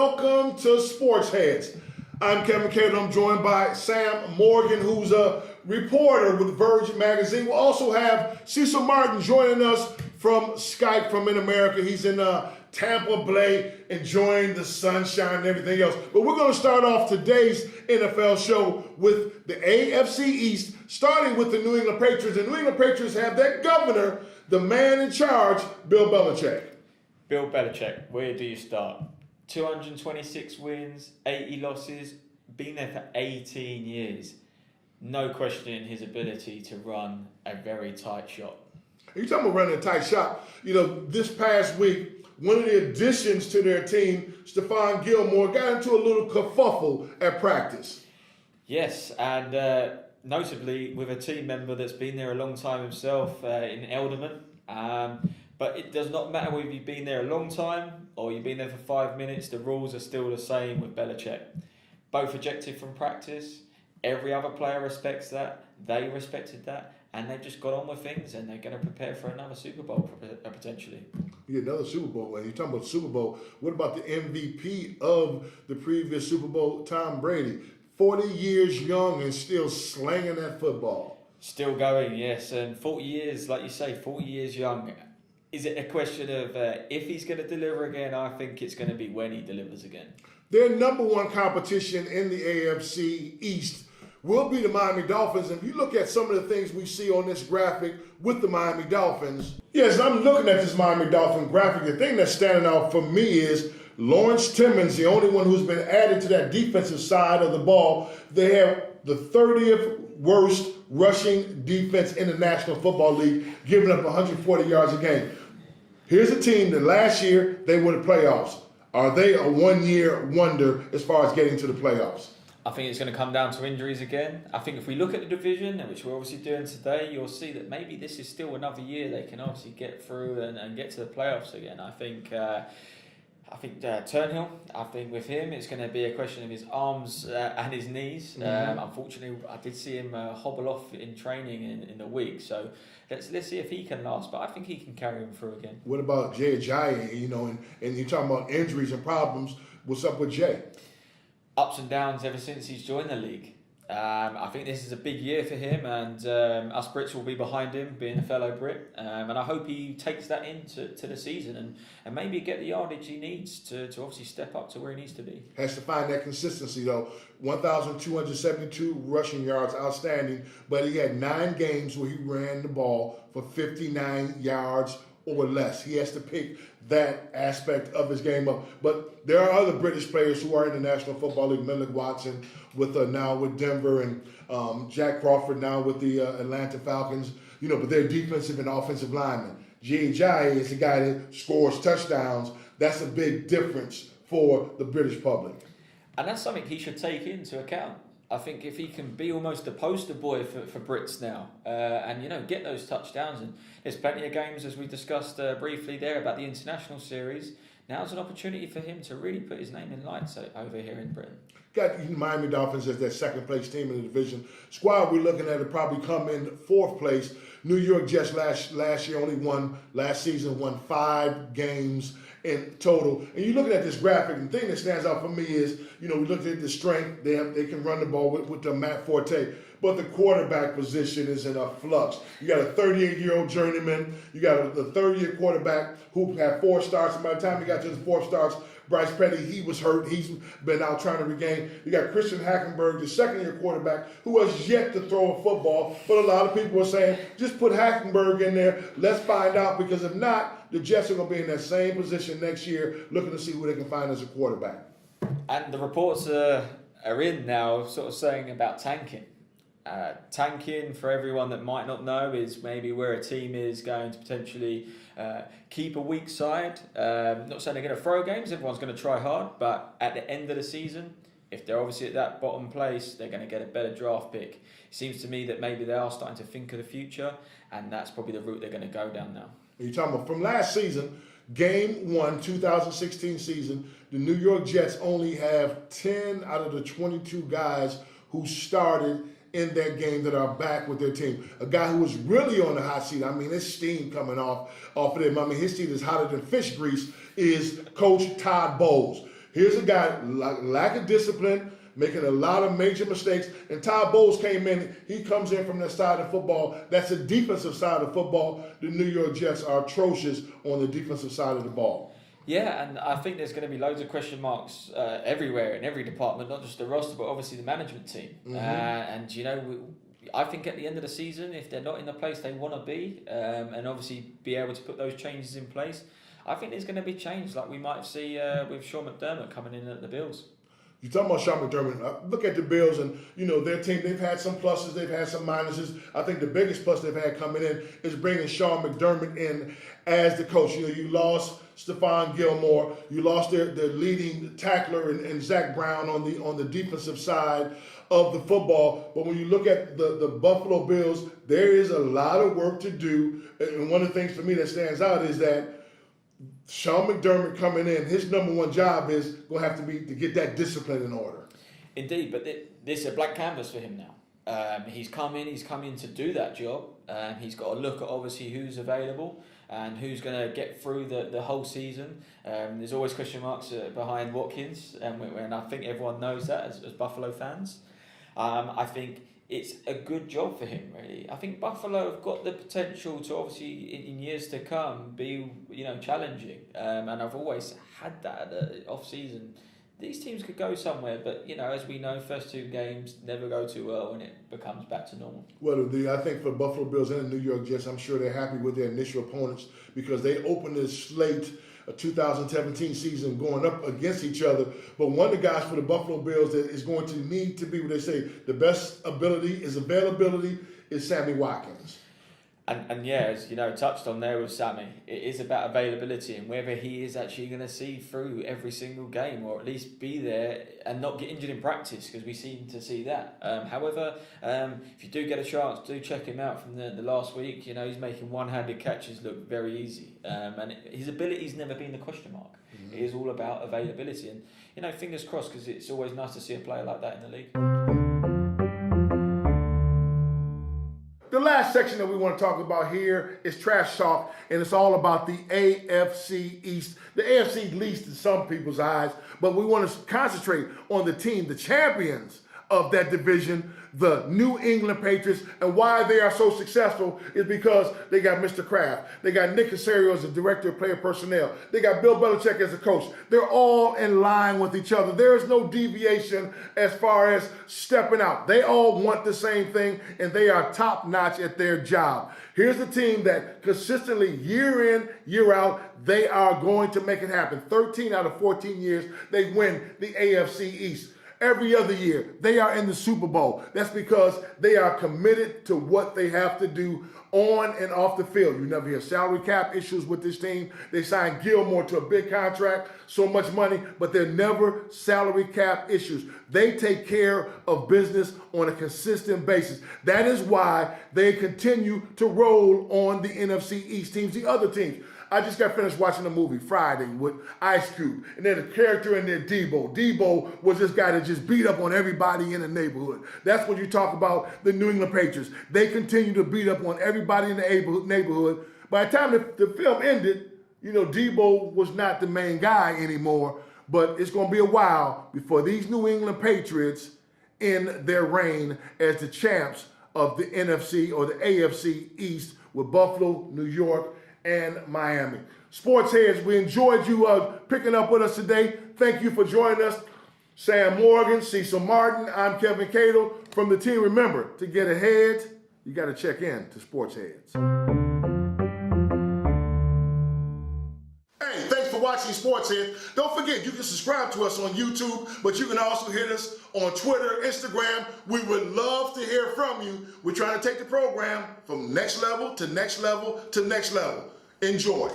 welcome to Sportsheads. I'm Kevin Cato. I'm joined by Sam Morgan, who's a reporter with Virgin Magazine. We'll also have Cecil Martin joining us from Skype from in America. He's in Tampa Bay, enjoying the sunshine and everything else. But we're going to start off today's NFL show with the AFC East, starting with the New England Patriots. The New England Patriots have their governor, the man in charge, Bill Belichick. Bill Belichick, where do you start? 226 wins, 80 losses, been there for 18 years. No questioning his ability to run a very tight shop. You're talking about running a tight shop. You know, this past week, one of the additions to their team, Stephon Gilmore, got into a little kerfuffle at practice. Yes, and notably with a team member that's been there a long time himself in Elderman. But it does not matter whether you've been there a long time or you've been there for 5 minutes, the rules are still the same with Belichick. Both ejected from practice, every other player respects that, they respected that, and they've just got on with things and they're going to prepare for another Super Bowl potentially. Yeah, another Super Bowl. And you're talking about Super Bowl, what about the MVP of the previous Super Bowl, Tom Brady? 40 years young and still slanging that football. Still going, yes, and 40 years, like you say, 40 years young. Is it a question of if he's going to deliver again? I think it's going to be when he delivers again. Their number one competition in the AFC East will be the Miami Dolphins. And if you look at some of the things we see on this graphic with the Miami Dolphins, yes, I'm looking at this Miami Dolphin graphic. The thing that's standing out for me is Lawrence Timmons, the only one who's been added to that defensive side of the ball. They have the 30th worst rushing defense in the National Football League, giving up 140 yards a game. Here's a team that last year they were the playoffs. Are they a one-year wonder as far as getting to the playoffs? I think it's going to come down to injuries again. I think if we look at the division, which we're obviously doing today, you'll see that maybe this is still another year they can obviously get through and get to the playoffs again. I think Turnhill, I think with him, it's going to be a question of his arms and his knees. Unfortunately, I did see him hobble off in training in the week. So let's see if he can last. But I think he can carry him through again. What about Jay Ajayi? You know, and you're talking about injuries and problems. What's up with Jay? Ups and downs ever since he's joined the league. I think this is a big year for him, and us Brits will be behind him, being a fellow Brit. And I hope he takes that into the season and maybe get the yardage he needs to obviously step up to where he needs to be. Has to find that consistency, though. 1,272 rushing yards, outstanding, but he had 9 games where he ran the ball for 59 yards or less. He has to pick that aspect of his game up. But there are other British players who are in the National Football League. Milik Watson now with Denver, and Jack Crawford now with the Atlanta Falcons. You know, but they're defensive and offensive linemen. Jay Ajayi is the guy that scores touchdowns. That's a big difference for the British public. And that's something he should take into account. I think if he can be almost the poster boy for Brits now, and get those touchdowns, and there's plenty of games as we discussed briefly there about the international series. Now's an opportunity for him to really put his name in lights over here in Britain. Got the Miami Dolphins as their second place team in the division. Squad we're looking at will probably come in 4th place. New York Jets last year last season won 5 games in total. And you're looking at this graphic, and the thing that stands out for me is, we looked at the strength. They can run the ball with the Matt Forte. But the quarterback position is in a flux. You got a 38-year-old journeyman. You got a 30-year quarterback who had 4 starts. And by the time he got to his 4th starts, Bryce Petty, he was hurt. He's been out trying to regain. You got Christian Hackenberg, the second-year quarterback, who has yet to throw a football. But a lot of people are saying, just put Hackenberg in there. Let's find out, because if not, the Jets are going to be in that same position next year, looking to see who they can find as a quarterback. And the reports are in now, sort of saying about tanking. Tanking, for everyone that might not know, is maybe where a team is going to potentially keep a weak side. Not saying they're going to throw games, everyone's going to try hard, but at the end of the season, if they're obviously at that bottom place, they're going to get a better draft pick. It seems to me that maybe they are starting to think of the future, and that's probably the route they're going to go down now. You're talking about from last season, Game 1, 2016 season, the New York Jets only have 10 out of the 22 guys who started in that game that are back with their team. A guy who was really on the hot seat, I mean, his steam coming off of him. I mean, his seat is hotter than fish grease, is Coach Todd Bowles. Here's a guy, lack of discipline, making a lot of major mistakes. And Todd Bowles came in. He comes in from that side of football. That's the defensive side of football. The New York Jets are atrocious on the defensive side of the ball. Yeah, and I think there's going to be loads of question marks everywhere in every department, not just the roster, but obviously the management team. Mm-hmm. And I think at the end of the season, if they're not in the place they want to be, and obviously be able to put those changes in place, I think there's going to be change like we might see with Sean McDermott coming in at the Bills. You're talking about Sean McDermott. Look at the Bills and, their team. They've had some pluses. They've had some minuses. I think the biggest plus they've had coming in is bringing Sean McDermott in as the coach. You lost Stephon Gilmore. You lost their leading tackler and Zach Brown on the defensive side of the football. But when you look at the Buffalo Bills, there is a lot of work to do. And one of the things for me that stands out is that Sean McDermott coming in, his number one job is going to have to be to get that discipline in order. Indeed, but this is a blank canvas for him now. He's come in to do that job. He's got to look at obviously who's available and who's going to get through the whole season. There's always question marks behind Watkins, and I think everyone knows that as Buffalo fans. I think it's a good job for him, really. I think Buffalo have got the potential to obviously in years to come be challenging, and I've always had that at the off season. These teams could go somewhere, but as we know, first two games never go too well when it becomes back to normal. Well, I think for Buffalo Bills and the New York Jets, I'm sure they're happy with their initial opponents because they opened this slate, a 2017 season, going up against each other. But one of the guys for the Buffalo Bills that is going to need to be what they say the best ability is availability is Sammy Watkins. And yeah, as touched on there with Sammy, it is about availability and whether he is actually going to see through every single game or at least be there and not get injured in practice, because we seem to see that. However, if you do get a chance, do check him out from the last week. He's making one-handed catches look very easy, and his ability's never been the question mark. Mm-hmm. It is all about availability, and fingers crossed, because it's always nice to see a player like that in the league. The last section that we want to talk about here is trash talk, and it's all about the AFC East. The AFC least in some people's eyes, but we want to concentrate on the team, the champions of that division, the New England Patriots. And why they are so successful is because they got Mr. Kraft. They got Nick Caserio as the director of player personnel. They got Bill Belichick as a coach. They're all in line with each other. There is no deviation as far as stepping out. They all want the same thing, and they are top-notch at their job. Here's a team that consistently, year in, year out, they are going to make it happen. 13 out of 14 years, they win the AFC East. Every other year, they are in the Super Bowl. That's because they are committed to what they have to do on and off the field. You never hear salary cap issues with this team. They signed Gilmore to a big contract, so much money, but they're never salary cap issues. They take care of business on a consistent basis. That is why they continue to roll on the NFC East teams, the other teams. I just got finished watching a movie Friday with Ice Cube, and there's a character in there, Debo. Debo was this guy that just beat up on everybody in the neighborhood. That's when you talk about the New England Patriots. They continue to beat up on everybody in the neighborhood. By the time the film ended, Debo was not the main guy anymore, but it's going to be a while before these New England Patriots end their reign as the champs of the NFC or the AFC East with Buffalo, New York, and Miami. Sportsheads, we enjoyed you picking up with us today. Thank you for joining us. Sam Morgan, Cecil Martin, I'm Kevin Cato from the team. Remember, to get ahead, you got to check in to Sportsheads. Hey, thanks for watching Sportsheads. Don't forget, you can subscribe to us on YouTube, but you can also hit us on Twitter, Instagram. We would love to hear from you. We're trying to take the program from next level to next level to next level. Enjoy.